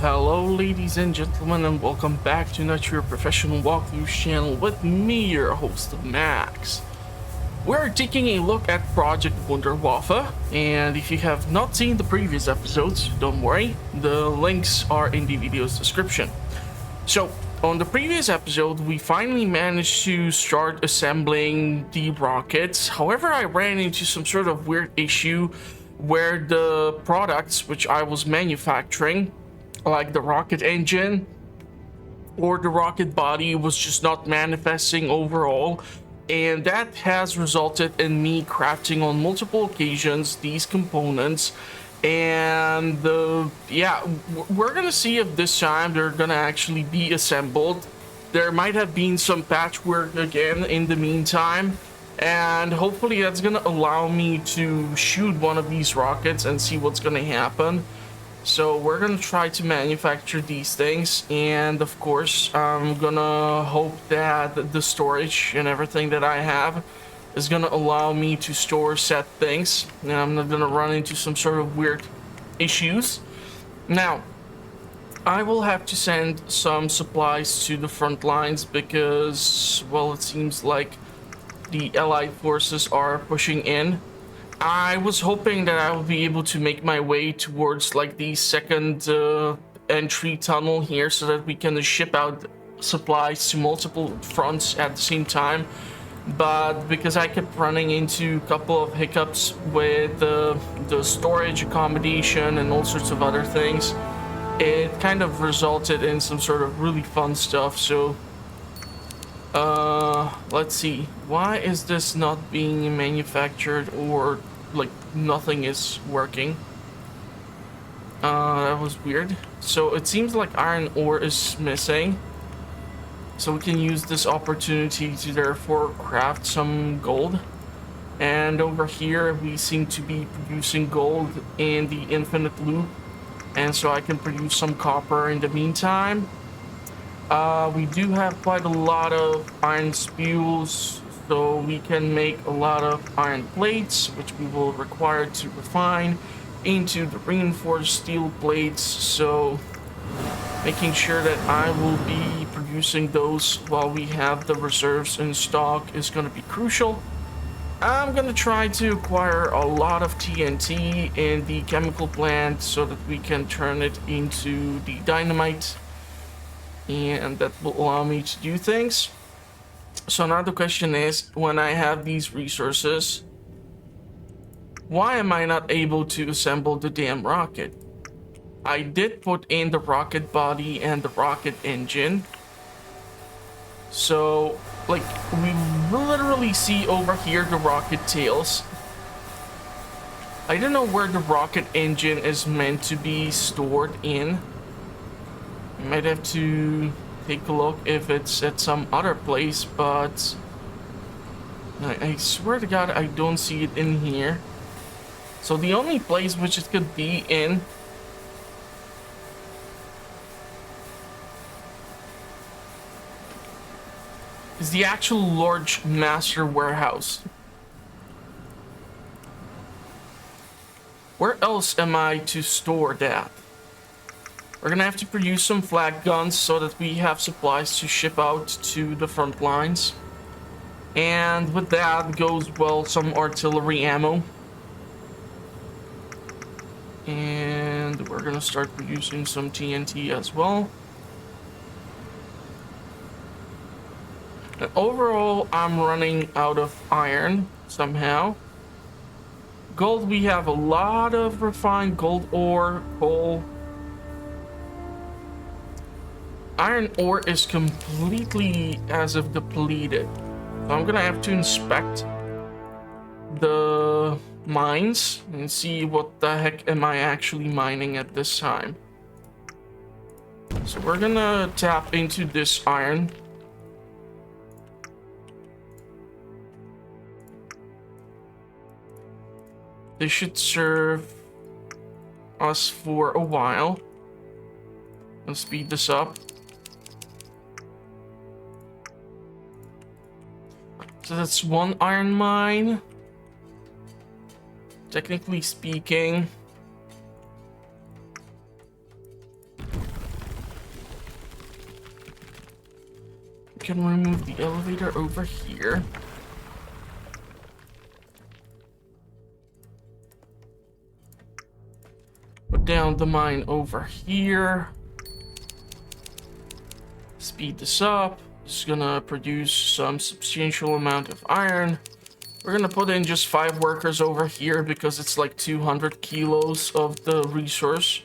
Hello ladies and gentlemen, and welcome back to Not Your Professional Walkthrough channel with me, your host Max. We're taking a look at Project Wunderwaffe, and if you have not seen the previous episodes, don't worry, the links are in the video's description. So, on the previous episode, we finally managed to start assembling the rockets. However, I ran into some sort of weird issue where the products which I was manufacturing, like the rocket engine or the rocket body, was just not manifesting overall, and that has resulted in me crafting on multiple occasions these components. And we're gonna see if this time they're gonna actually be assembled. There might have been some patchwork again in the meantime, and hopefully that's gonna allow me to shoot one of these rockets and see what's gonna happen. So we're gonna try to manufacture these things, and of course I'm gonna hope that the storage and everything that I have is gonna allow me to store said things, and I'm not gonna run into some sort of weird issues. Now, I will have to send some supplies to the front lines because, well, it seems like the Allied forces are pushing in. I was hoping that I would be able to make my way towards like the second entry tunnel here so that we can ship out supplies to multiple fronts at the same time. But because I kept running into a couple of hiccups with the storage accommodation and all sorts of other things, it kind of resulted in some sort of really fun stuff. So let's see, why is this not being manufactured, or like nothing is working? That was weird. So it seems like iron ore is missing, so we can use this opportunity to therefore craft some gold. And over here we seem to be producing gold in the infinite loop, and so I can produce some copper in the meantime. We do have quite a lot of iron spules, so we can make a lot of iron plates, which we will require to refine into the reinforced steel plates. So making sure that I will be producing those while we have the reserves in stock is going to be crucial. I'm going to try to acquire a lot of TNT in the chemical plant so that we can turn it into the dynamite, and that will allow me to do things. So now the question is, when I have these resources, why am I not able to assemble the damn rocket? I did put in the rocket body and the rocket engine. So, like, we literally see over here the rocket tails. I don't know where the rocket engine is meant to be stored in. I might have to take a look if it's at some other place, but I swear to God I don't see it in here. So the only place which it could be in is the actual large master warehouse. Where else am I to store that? We're gonna have to produce some flag guns so that we have supplies to ship out to the front lines. And with that goes, well, some artillery ammo. And we're gonna start producing some TNT as well. And overall, I'm running out of iron somehow. Gold, we have a lot of refined gold ore, coal. Iron ore is completely as if depleted. So I'm gonna have to inspect the mines and see what the heck am I actually mining at this time. So we're gonna tap into this iron. This should serve us for a while. Let's speed this up. So that's one iron mine. Technically speaking, can remove the elevator over here. Put down the mine over here. Speed this up. It's gonna produce some substantial amount of iron. We're gonna put in just 5 workers over here because it's like 200 kilos of the resource.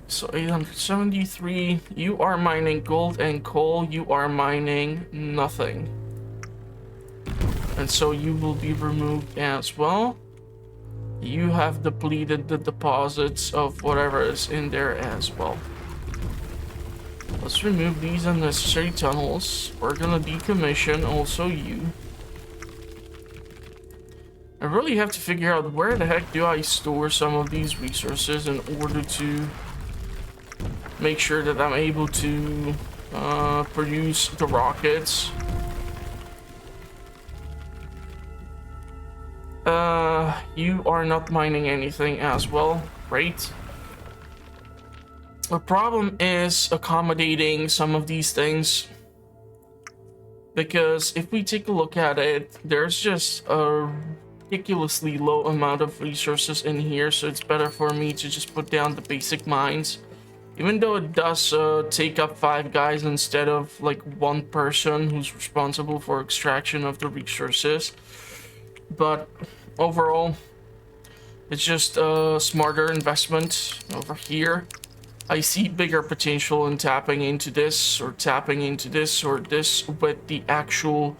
So 873. You are mining gold and coal. You are mining nothing. And so you will be removed as well. You have depleted the deposits of whatever is in there as well. Let's remove these unnecessary tunnels. We're gonna decommission also you. I really have to figure out where the heck do I store some of these resources in order to make sure that I'm able to produce the rockets. You are not mining anything as well. Great. The problem is accommodating some of these things, because if we take a look at it, there's just a ridiculously low amount of resources in here, so it's better for me to just put down the basic mines. Even though it does take up 5 guys instead of like 1 person who's responsible for extraction of the resources. But overall, it's just a smarter investment over here. I see bigger potential in tapping into this or tapping into this or this with the actual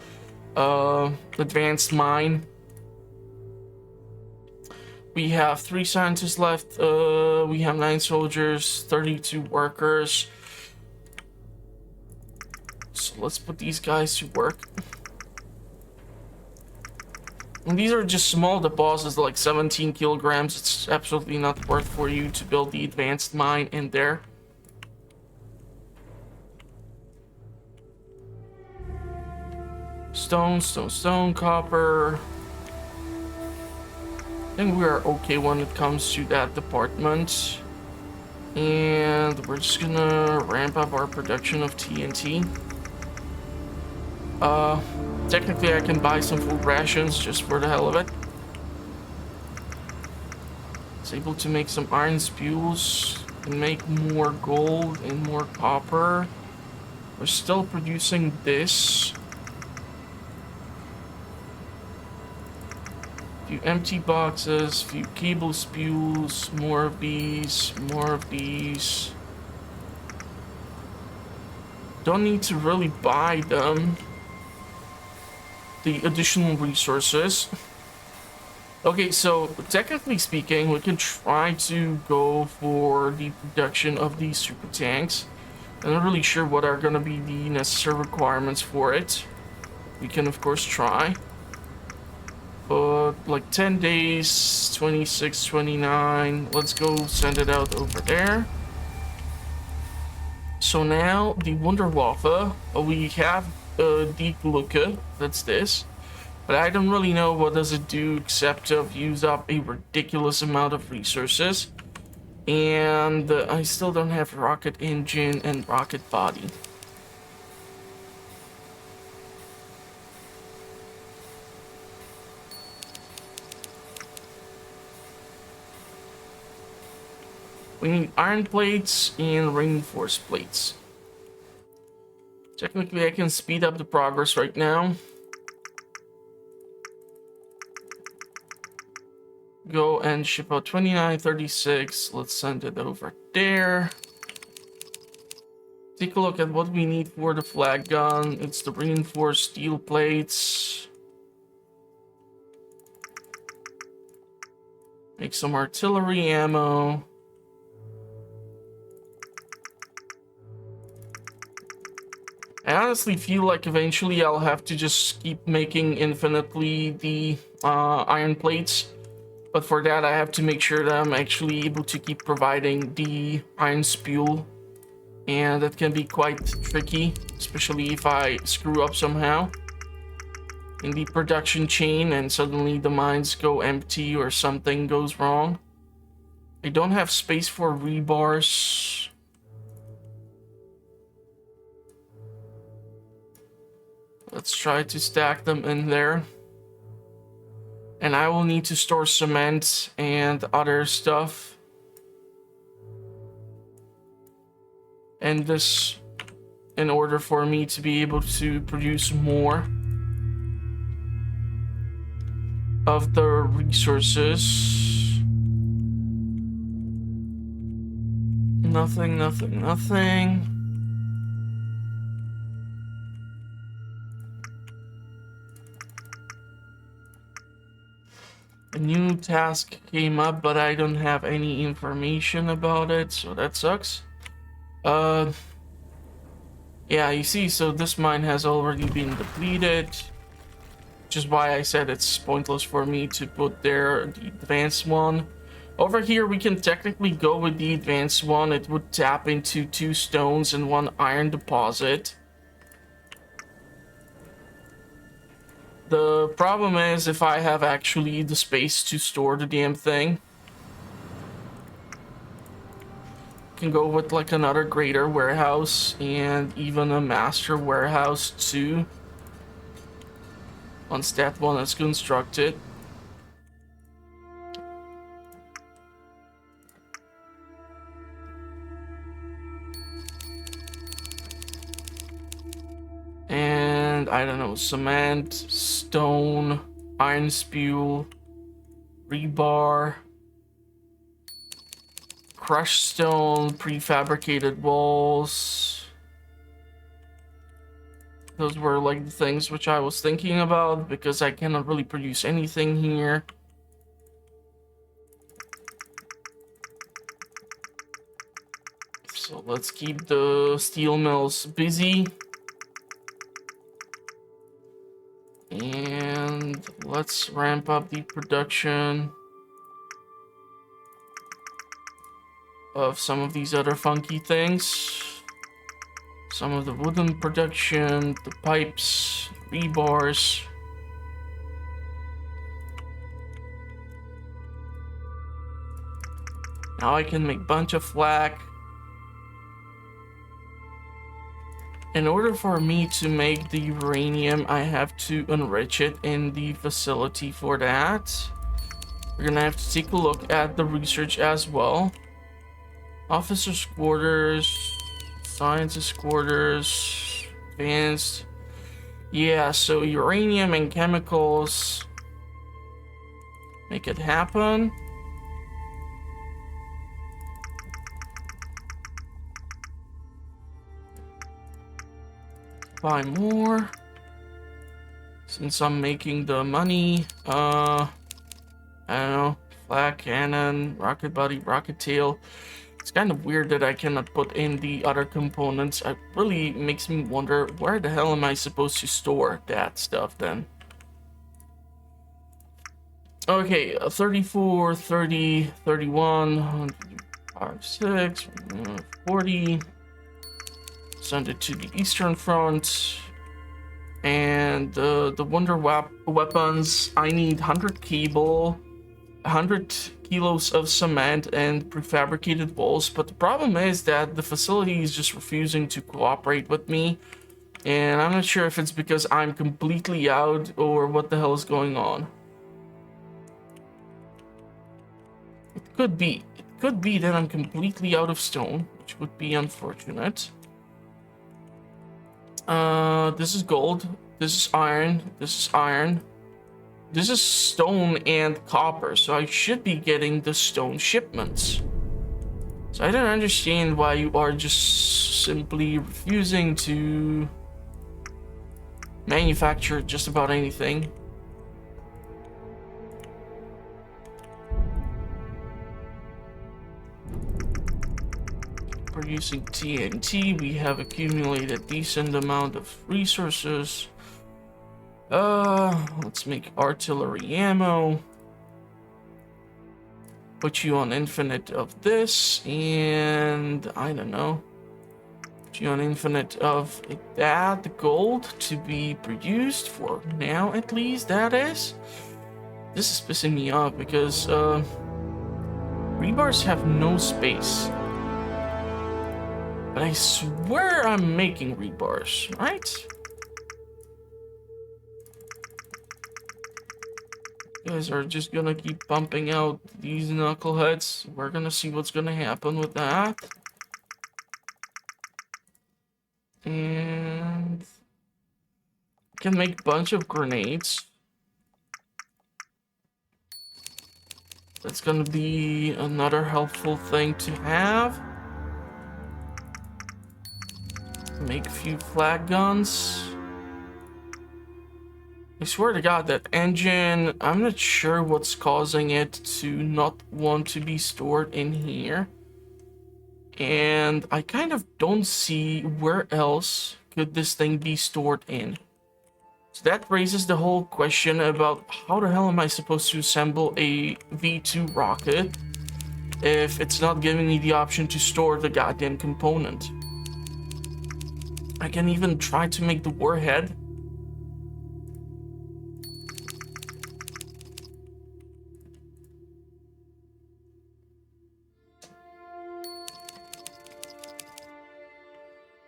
advanced mine. We have 3 scientists left. We have 9 soldiers, 32 workers. So let's put these guys to work. And these are just small deposits, like 17 kilograms. It's absolutely not worth for you to build the advanced mine in there. Stone, stone, stone, copper. I think we are okay when it comes to that department. And we're just gonna ramp up our production of TNT. Technically I can buy some food rations just for the hell of it. It's able to make some iron spules and make more gold and more copper. We're still producing this. Few empty boxes, few cable spules, more of these, more of these. Don't need to really buy them. The additional resources. Okay, so technically speaking, we can try to go for the production of these super tanks. I'm not really sure what are going to be the necessary requirements for it. We can of course try. But like 10 days, 26, 29. Let's go send it out over there. So now the Wunderwaffe, we have die Glucke, that's this. But I don't really know what does it do except to use up a ridiculous amount of resources. And I still don't have rocket engine and rocket body. We need iron plates and reinforced plates. Technically, I can speed up the progress right now. Go and ship out 2936. Let's send it over there. Take a look at what we need for the flag gun. It's the reinforced steel plates. Make some artillery ammo. I honestly feel like eventually I'll have to just keep making infinitely the iron plates. But for that, I have to make sure that I'm actually able to keep providing the iron spule. And that can be quite tricky, especially if I screw up somehow in the production chain and suddenly the mines go empty or something goes wrong. I don't have space for rebars. Let's try to stack them in there. And I will need to store cement and other stuff. And this in order for me to be able to produce more of the resources. Nothing, nothing, nothing. A new task came up, but I don't have any information about it, so that sucks. Yeah, you see, so this mine has already been depleted, which is why I said it's pointless for me to put there the advanced one. Over here, we can technically go with the advanced one. It would tap into 2 stones and 1 iron deposit. The problem is if I have actually the space to store the damn thing. Can go with like another greater warehouse and even a master warehouse too. Once that one is constructed. And I don't know, cement, stone, iron spew, rebar, crushed stone, prefabricated walls. Those were like the things which I was thinking about because I cannot really produce anything here. So let's keep the steel mills busy. And let's ramp up the production of some of these other funky things. Some of the wooden production, the pipes, rebars. Now I can make a bunch of flak. In order for me to make the uranium, I have to enrich it in the facility for that. We're gonna have to take a look at the research as well. Officers' quarters, scientists' quarters, advanced. Yeah, so uranium and chemicals. Make it happen. Buy more. Since I'm making the money, I don't know, flak cannon, rocket body, rocket tail. It's kind of weird that I cannot put in the other components. It really makes me wonder, where the hell am I supposed to store that stuff then? Okay, 34, 30, 31, 5, 6, 40. Send it to the Eastern Front. And the Wunderwaffe weapons, I need 100 cable, 100 kilos of cement and prefabricated walls, but the problem is that the facility is just refusing to cooperate with me, and I'm not sure if it's because I'm completely out or what the hell is going on. It could be that I'm completely out of stone, which would be unfortunate. This is gold, this is iron, this is iron. This is stone and copper, so I should be getting the stone shipments. So I don't understand why you are just simply refusing to manufacture just about anything. Producing TNT, we have accumulated a decent amount of resources. Let's make artillery ammo. Put you on infinite of this, and I don't know. Put you on infinite of that, the gold to be produced for now at least, that is. This is pissing me off because, rebars have no space. But I swear I'm making rebars, right? Guys are just gonna keep pumping out these knuckleheads. We're gonna see what's gonna happen with that. And can make a bunch of grenades. That's gonna be another helpful thing to have. Make a few flag guns. I swear to God, that engine, I'm not sure what's causing it to not want to be stored in here. And I kind of don't see where else could this thing be stored in. So that raises the whole question about how the hell am I supposed to assemble a V2 rocket if it's not giving me the option to store the goddamn component. I can even try to make the warhead.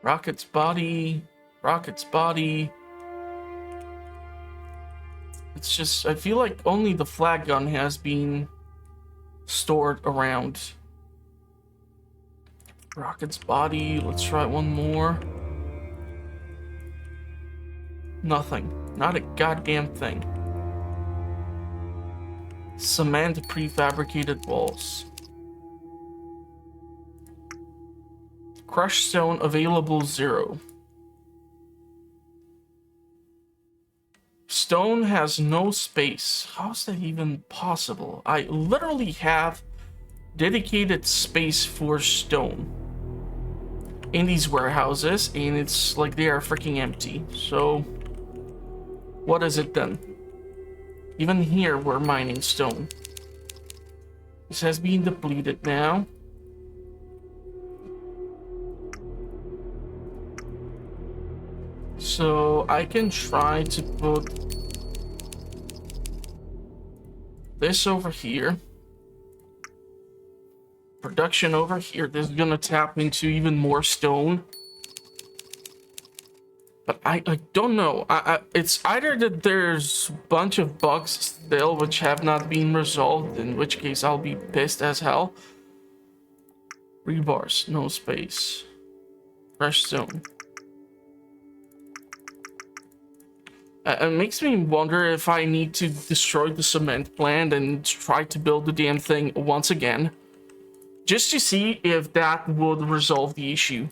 Rocket's body, rocket's body. It's just, I feel like only the flag gun has been stored around. Rocket's body, let's try one more. Nothing, not a goddamn thing. Cement prefabricated walls. Crushed stone available 0. Stone has no space. How is that even possible? I literally have dedicated space for stone in these warehouses, and it's like they are freaking empty. So what is it then? Even here we're mining stone. This has been depleted now. So I can try to put this over here. Production over here. This is gonna tap into even more stone. But I don't know. It's either that there's a bunch of bugs still which have not been resolved, in which case I'll be pissed as hell. Rebars, no space. Fresh stone. It makes me wonder if I need to destroy the cement plant and try to build the damn thing once again, just to see if that would resolve the issue.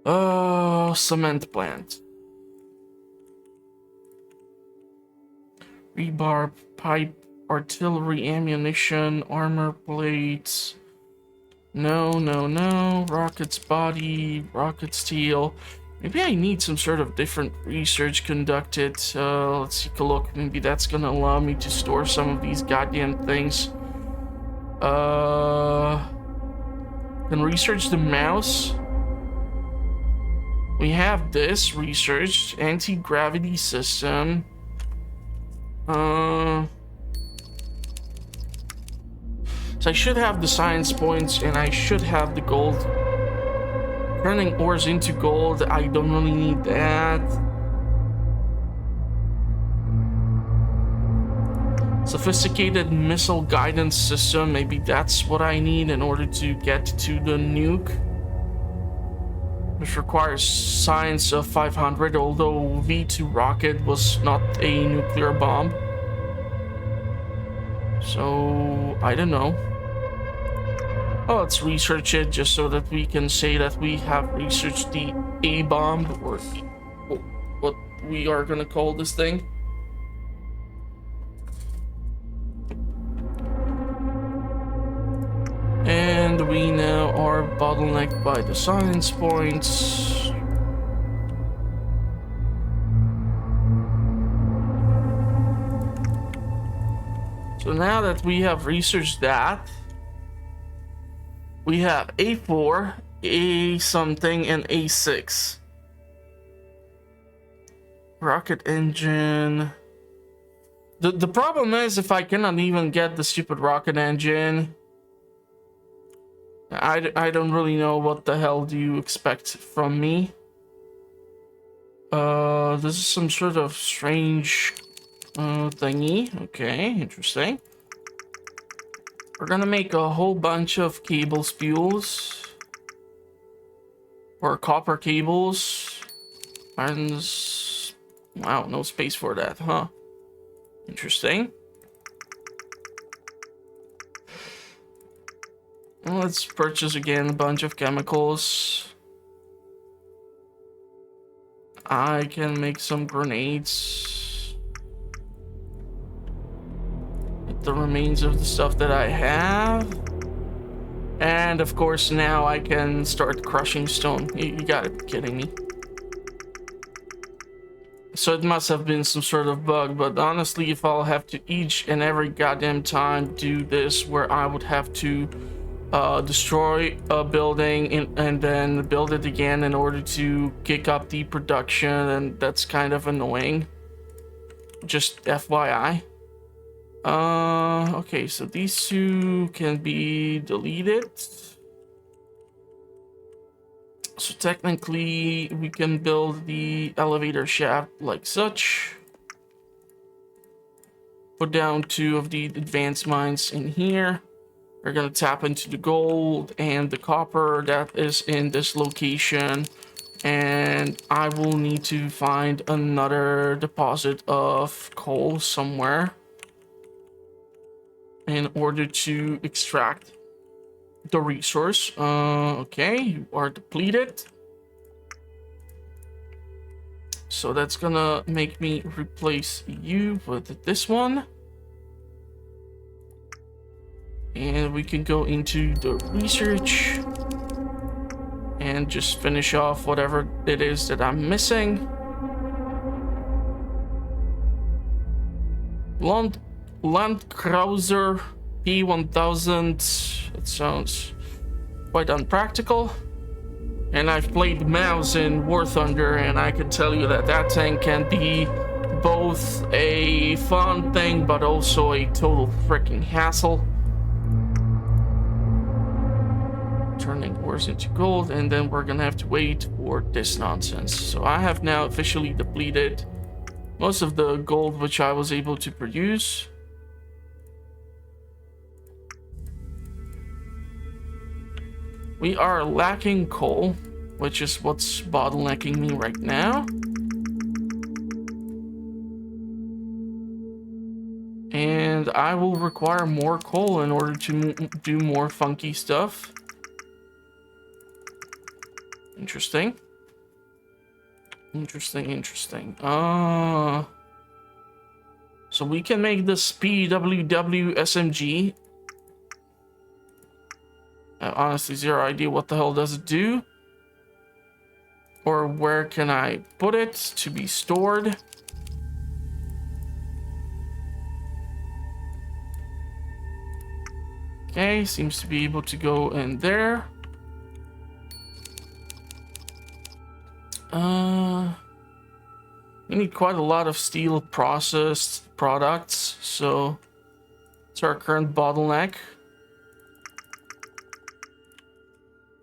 Oh, cement plant. Rebar, pipe, artillery, ammunition, armor plates. No, no, no. Rocket's body, rocket steel. Maybe I need some sort of different research conducted. Let's take a look. Maybe that's gonna allow me to store some of these goddamn things. Can research the mouse. We have this research, anti-gravity system. So I should have the science points, and I should have the gold. Turning ores into gold, I don't really need that. Sophisticated missile guidance system, maybe that's what I need in order to get to the nuke. Which requires science of 500, although V2 rocket was not a nuclear bomb. So, I don't know. Oh, let's research it just so that we can say that we have researched the A-bomb, or what we are gonna call this thing. And we now are bottlenecked by the science points. So now that we have researched that, we have A4, A something, and A6. Rocket engine. The problem is if I cannot even get the stupid rocket engine, I don't really know what the hell do you expect from me. This is some sort of strange thingy. Okay, interesting. We're gonna make a whole bunch of cable spools. Or copper cables. And... wow, no space for that, huh? Interesting. Well, let's purchase again a bunch of chemicals. I can make some grenades. With the remains of the stuff that I have. And of course now I can start crushing stone. You gotta be kidding me. So it must have been some sort of bug, but honestly, if I'll have to each and every goddamn time do this, where I would have to destroy a building and then build it again in order to kick up the production, and that's kind of annoying. Just FYI. Okay, so these two can be deleted. So technically, we can build the elevator shaft like such. Put down 2 of the advanced mines in here. We're gonna tap into the gold and the copper that is in this location. And I will need to find another deposit of coal somewhere in order to extract the resource. Okay, you are depleted. So that's gonna make me replace you with this one. And we can go into the research and just finish off whatever it is that I'm missing. Landkreuzer P1000. It sounds quite unpractical. And I've played Mouse in War Thunder, and I can tell you that that tank can be both a fun thing, but also a total freaking hassle. Turning ores into gold, and then we're gonna have to wait for this nonsense. So I have now officially depleted most of the gold which I was able to produce. We are lacking coal, which is what's bottlenecking me right now. And I will require more coal in order to do more funky stuff. Interesting. Interesting. So we can make this PWW SMG. I have honestly zero idea what the hell does it do. Or where can I put it to be stored. Okay, seems to be able to go in there. We need quite a lot of steel processed products, so it's our current bottleneck.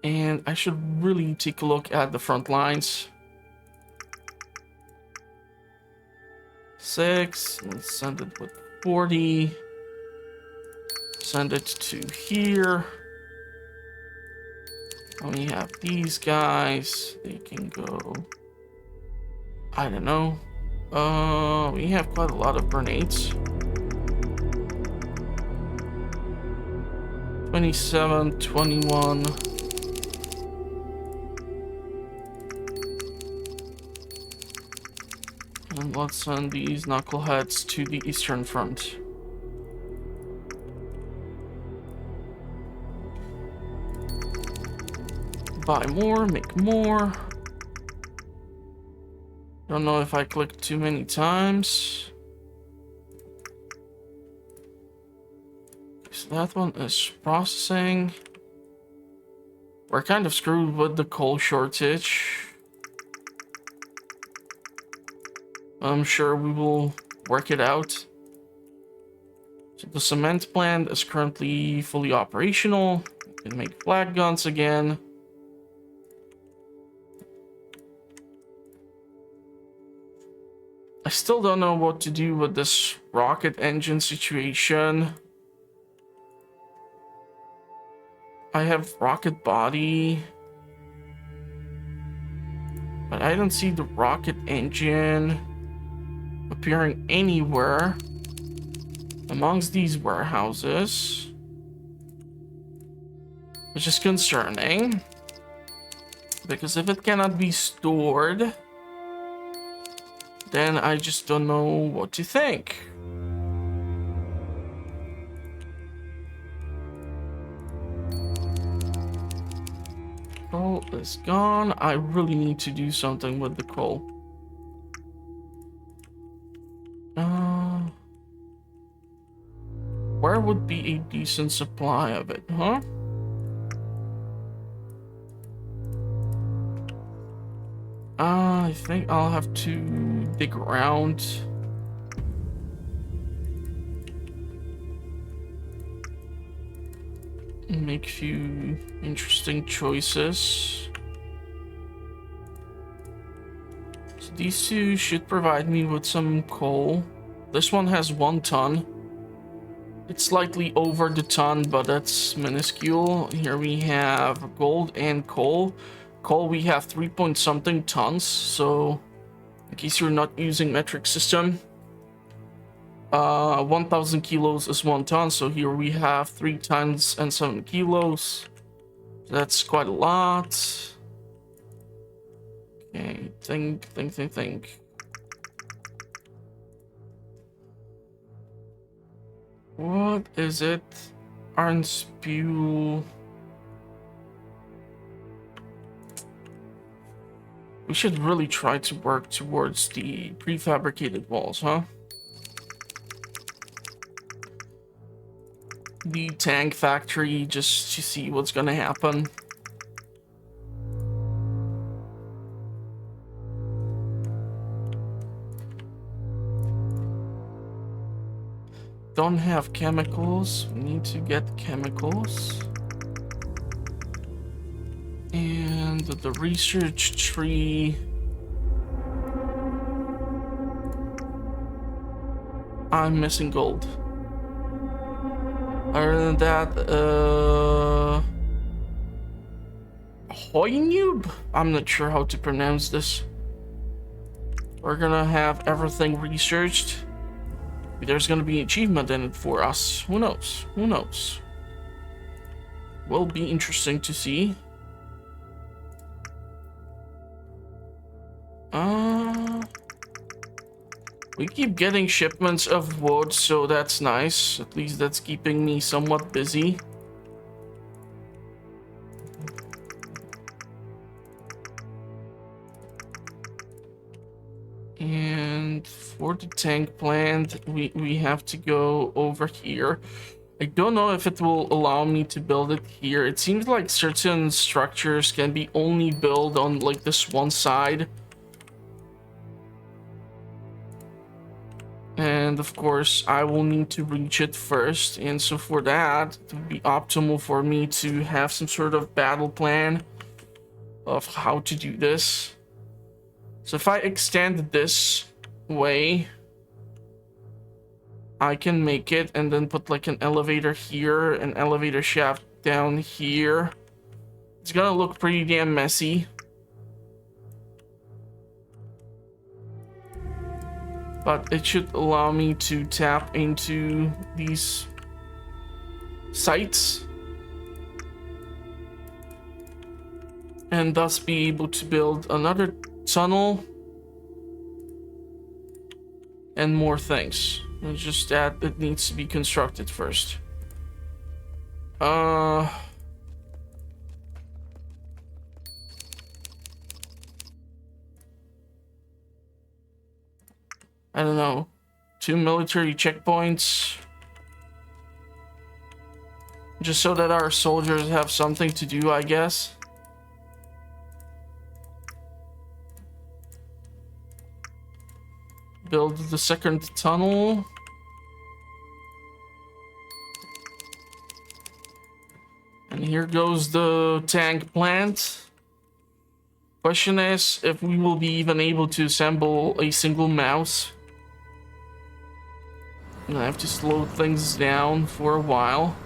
And I should really take a look at the front lines. 6, let's send it with 40. Send it to here. And we have these guys. They can go, I don't know. We have quite a lot of grenades. 27, 21. And let's send these knuckleheads to the Eastern Front. Buy more, make more. Don't know if I clicked too many times. So that one is processing. We're kind of screwed with the coal shortage. I'm sure we will work it out. So the cement plant is currently fully operational. We can make flag guns again. I still don't know what to do with this rocket engine situation. I have rocket body, but I don't see the rocket engine appearing anywhere amongst these warehouses, which is concerning, because if it cannot be stored, then I just don't know what to think. Coal is gone. I really need to do something with the coal. Where would be a decent supply of it, huh? I think I'll have to dig around. And make a few interesting choices. So these two should provide me with some coal. This one has 1 ton. It's slightly over the ton, but that's minuscule. Here we have gold and coal. Coal, we have 3 point something tons. So, in case you're not using metric system, 1,000 kilos is 1 ton. So here we have 3 tons and 7 kilos. That's quite a lot. Okay, think. What is it? Iron spew. We should really try to work towards the prefabricated walls, huh? The tank factory, just to see what's gonna happen. Don't have chemicals. We need to get chemicals. And the research tree. I'm missing gold. Other than that, Hoynube? I'm not sure how to pronounce this. We're gonna have everything researched. There's gonna be an achievement in it for us. Who knows? Who knows? Will be interesting to see. We keep getting shipments of wood, so that's nice. At least that's keeping me somewhat busy. And for the tank plant, we have to go over here. I don't know if it will allow me to build it here. It seems like certain structures can be only built on like this one side. And of course, I will need to reach it first. And so for that, it would be optimal for me to have some sort of battle plan of how to do this. So if I extend this way, I can make it and then put like an elevator here, an elevator shaft down here. It's gonna look pretty damn messy. But it should allow me to tap into these sites and thus be able to build another tunnel and more things. It's just that it needs to be constructed first. I don't know. 2 military checkpoints. Just so that our soldiers have something to do, I guess. Build the second tunnel. And here goes the tank plant. Question is if we will be even able to assemble a single mouse. I have to slow things down for a while.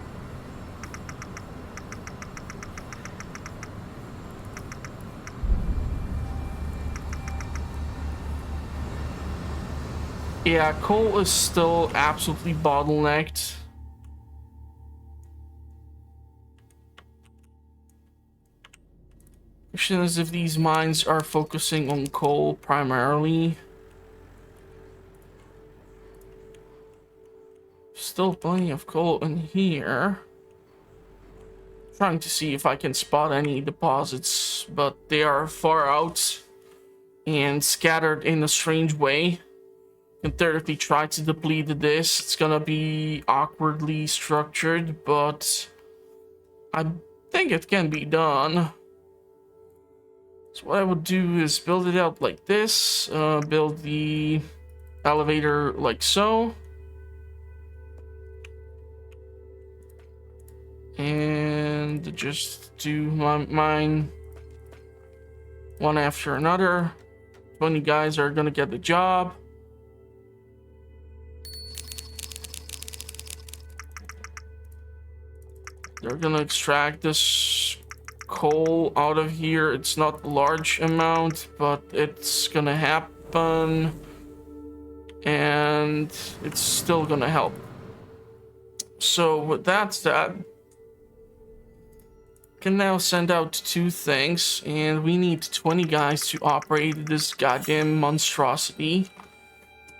Yeah, coal is still absolutely bottlenecked. Question is if these mines are focusing on coal primarily. Still plenty of coal in here. Trying to see if I can spot any deposits, but they are far out and scattered in a strange way. Can theoretically try to deplete this. It's gonna be awkwardly structured, but I think it can be done. So what I would do is build it out like this, build the elevator like so. And just do mine one after another. 20 guys are gonna get the job. They're gonna extract this coal out of here. It's not a large amount, but it's gonna happen. And it's still gonna help. So with that said, can now send out 2 things, and we need 20 guys to operate this goddamn monstrosity.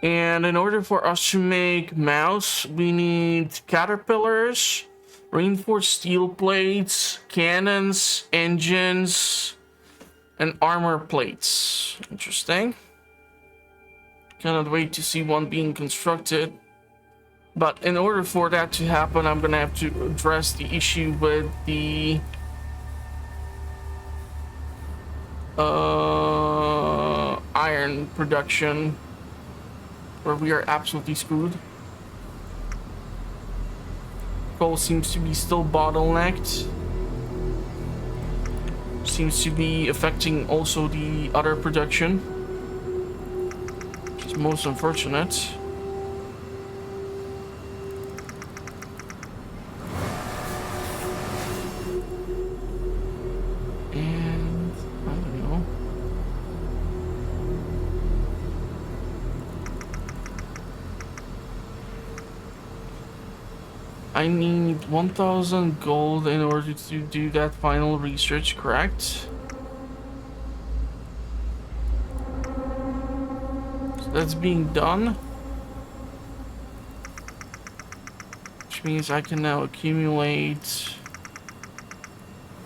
And in order for us to make mouse, we need caterpillars, reinforced steel plates, cannons, engines, and armor plates. Interesting. Cannot wait to see one being constructed. But in order for that to happen, I'm gonna have to address the issue with the iron production, where we are absolutely screwed. Coal seems to be still bottlenecked. Seems to be affecting also the other production, which is most unfortunate. I need 1000 gold in order to do that final research, correct? So that's being done. Which means I can now accumulate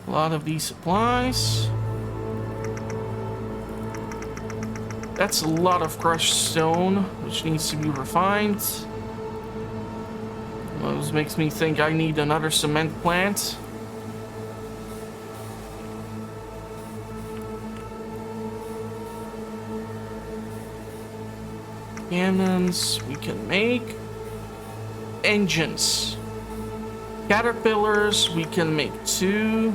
a lot of these supplies. That's a lot of crushed stone, which needs to be refined. Well, this makes me think I need another cement plant. Cannons we can make. Engines. Caterpillars we can make 2.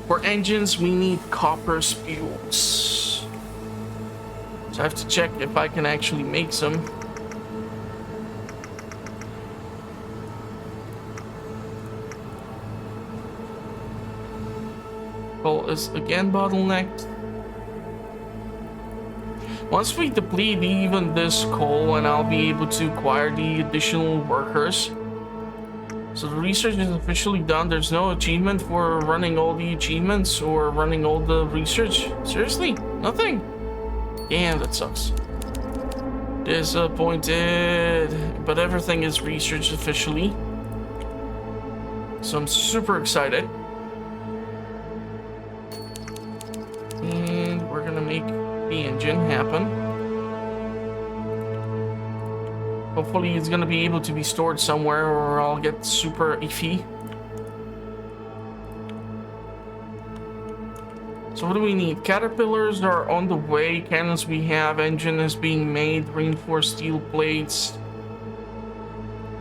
For engines we need copper spules. So I have to check if I can actually make some. Coal is again bottlenecked. Once we deplete even this coal, and I'll be able to acquire the additional workers. So the research is officially done. There's no achievement for running all the achievements or running all the research. Seriously? Nothing? Damn, that sucks. Disappointed. But everything is researched officially. So I'm super excited. And we're gonna make the engine happen. Hopefully it's gonna be able to be stored somewhere or I'll get super iffy. So what do we need? Caterpillars are on the way. Cannons we have. Engine is being made. Reinforced steel plates.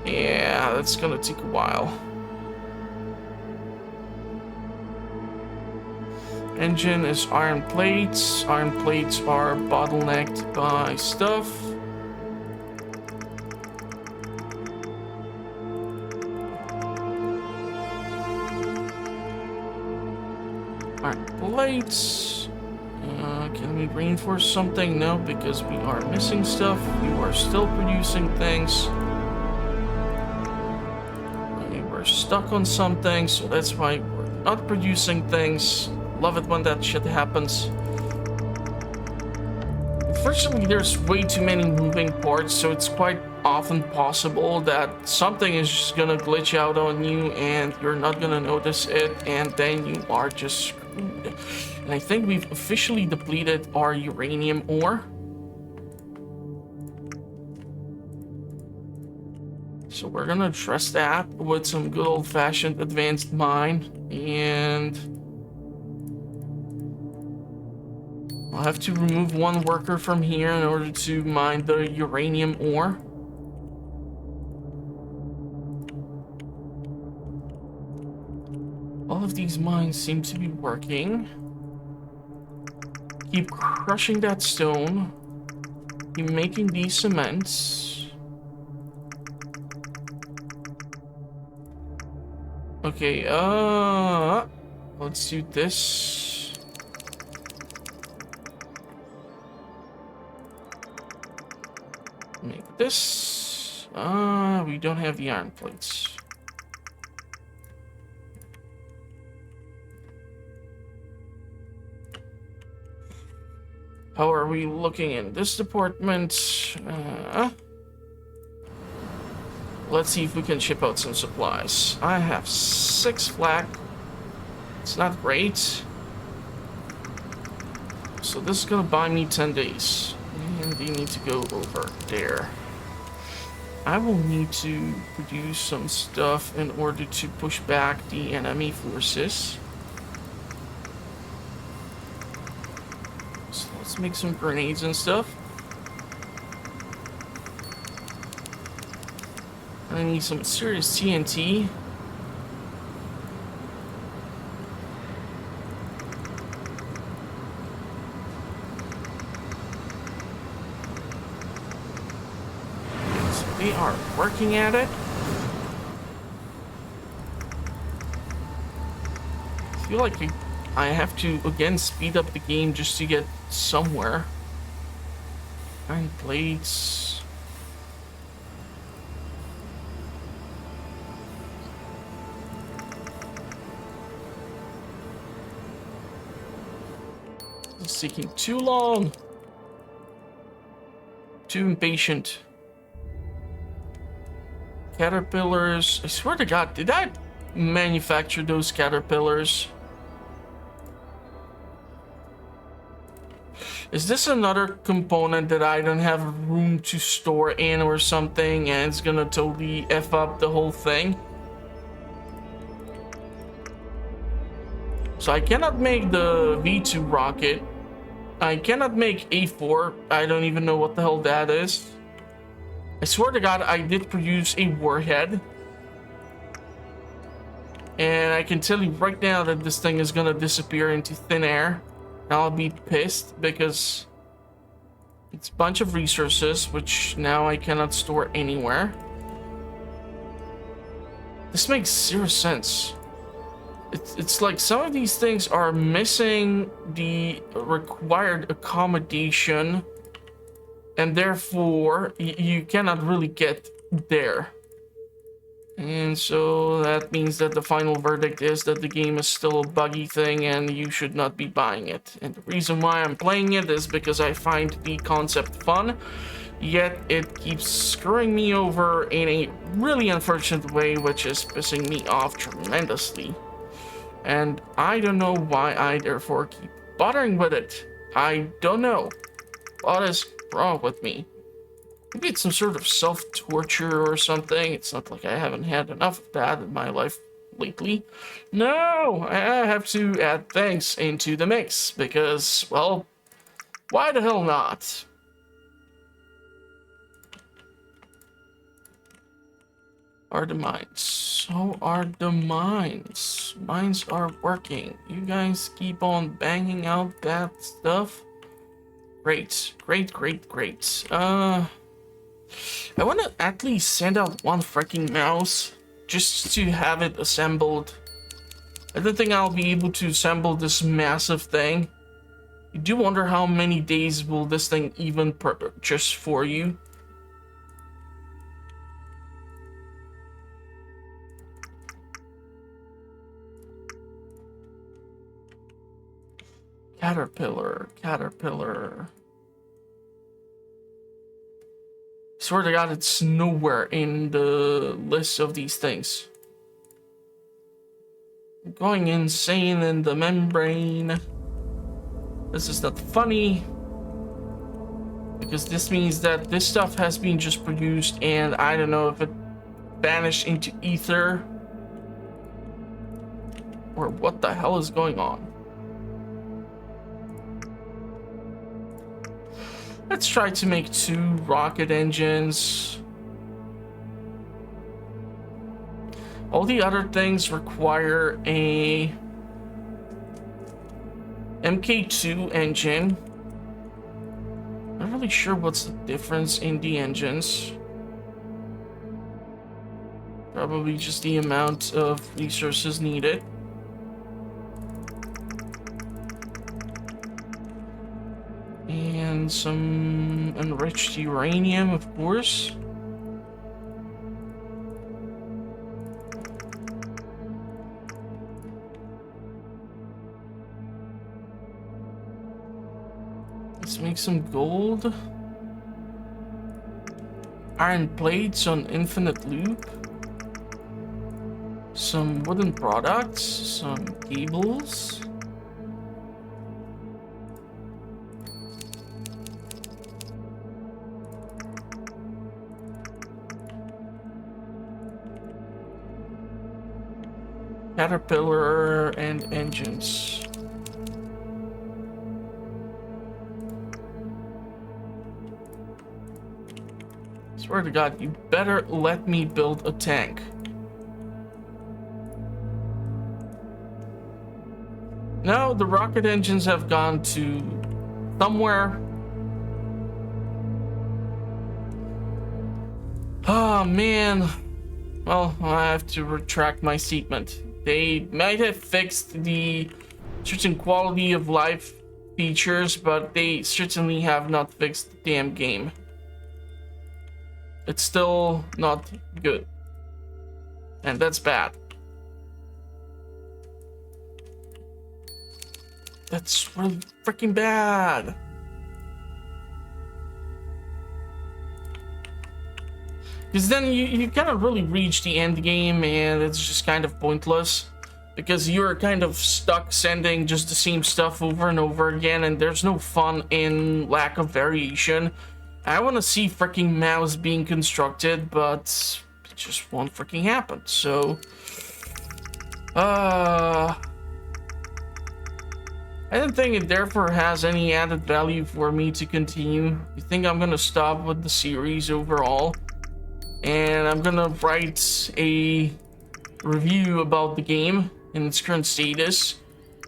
Yeah, that's gonna take a while. Engine is iron plates. Iron plates are bottlenecked by stuff. Iron plates. Can we reinforce something? No, because we are missing stuff. We are still producing things. We're stuck on something, so that's why we're not producing things. Love it when that shit happens. Unfortunately, there's way too many moving parts, so it's quite often possible that something is just gonna glitch out on you and you're not gonna notice it, and then you are just screwed. And I think we've officially depleted our uranium ore. So we're gonna address that with some good old-fashioned advanced mine, and I'll have to remove one worker from here in order to mine the uranium ore. All of these mines seem to be working. Keep crushing that stone. Keep making these cements. Okay, let's do this. Make this. We don't have the iron plates. How are we looking in this department? Let's see if we can ship out some supplies. I have 6 flak. It's not great. So this is gonna buy me 10 days. And they need to go over there. I will need to produce some stuff in order to push back the enemy forces. So let's make some grenades and stuff. I need some serious TNT. So they are working at it. I feel like I have to again speed up the game just to get somewhere. Iron plates. It's taking too long. Too impatient. Caterpillars. I swear to God, did I manufacture those caterpillars? Is this another component that I don't have room to store in or something, and it's gonna totally F up the whole thing? So I cannot make the V2 rocket. I cannot make A4. I don't even know what the hell that is. I swear to God, I did produce a warhead. And I can tell you right now that this thing is gonna disappear into thin air. I'll be pissed because it's a bunch of resources which now I cannot store anywhere. This makes zero sense. It's like some of these things are missing the required accommodation, and therefore you cannot really get there. And so that means that the final verdict is that the game is still a buggy thing and you should not be buying it. And the reason why I'm playing it is because I find the concept fun, yet it keeps screwing me over in a really unfortunate way, which is pissing me off tremendously. And I don't know why I therefore keep bothering with it. I don't know. What is wrong with me? Maybe it's some sort of self-torture or something. It's not like I haven't had enough of that in my life lately. No, I have to add things into the mix because, well, why the hell not? Are the mines? So are the mines. Mines are working. You guys keep on banging out that stuff. Great, great, great, great. I want to at least send out one freaking mouse just to have it assembled. I don't think I'll be able to assemble this massive thing. You do wonder how many days will this thing even purchase for you. Caterpillar, caterpillar. Swear to God, it's nowhere in the list of these things. I'm going insane in the membrane. This is not funny. Because this means that this stuff has been just produced and I don't know if it vanished into ether. Or what the hell is going on? Let's try to make 2 rocket engines. All the other things require a MK2 engine. Not really sure what's the difference in the engines. Probably just the amount of resources needed. And some enriched uranium, of course. Let's make some gold. Iron plates on infinite loop. Some wooden products, some cables. Caterpillar and engines. Swear to God, you better let me build a tank. No, the rocket engines have gone to somewhere. Oh man. Well, I have to retract my statement. They might have fixed the certain quality of life features, but they certainly have not fixed the damn game. It's still not good. And that's bad. That's really freaking bad. Because then you cannot really reach the end game and it's just kind of pointless. Because you're kind of stuck sending just the same stuff over and over again and there's no fun in lack of variation. I want to see freaking mouse being constructed, but it just won't freaking happen. So, I don't think it therefore has any added value for me to continue. I think I'm gonna stop with the series overall. And I'm gonna write a review about the game in its current status.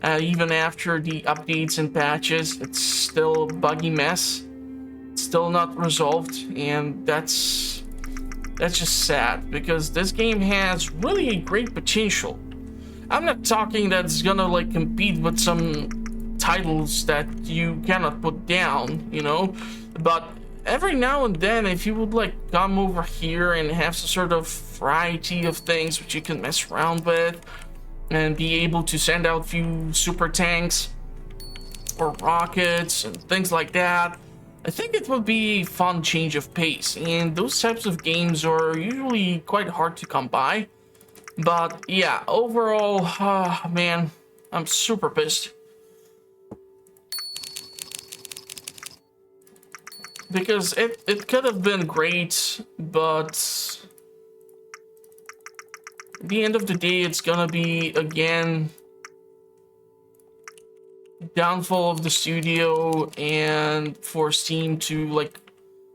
Even after the updates and patches, it's still a buggy mess. It's still not resolved, and that's just sad because this game has really a great potential. I'm not talking that it's gonna like compete with some titles that you cannot put down, you know, but every now and then, if you would like come over here and have some sort of variety of things which you can mess around with and be able to send out few super tanks or rockets and things like that, I think it would be a fun change of pace. And those types of games are usually quite hard to come by. But yeah, overall, man, I'm super pissed. Because it could have been great, but at the end of the day, it's gonna be, again, downfall of the studio and for Steam to, like,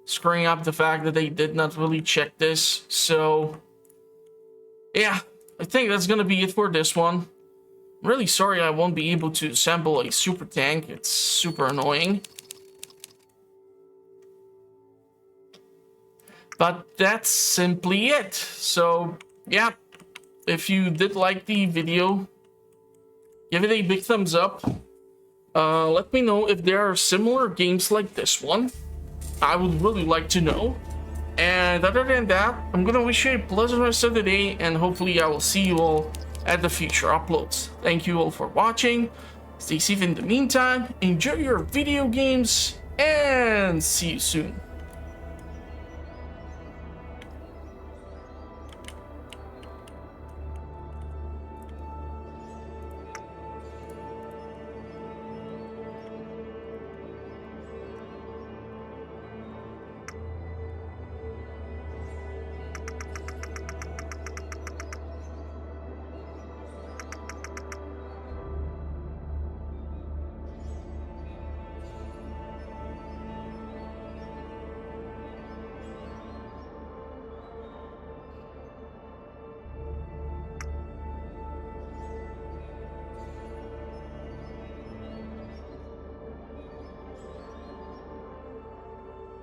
screwing up the fact that they did not really check this. So, yeah, I think that's gonna be it for this one. I'm really sorry I won't be able to assemble a super tank. It's super annoying. But that's simply it. So, yeah, if you did like the video, Give it a big thumbs up. Let me know if there are similar games like this one. I would really like to know. And other than that, I'm gonna wish you a pleasant rest of the day, and hopefully I will see you all at the future uploads. Thank you all for watching. Stay safe in the meantime, enjoy your video games, and see you soon.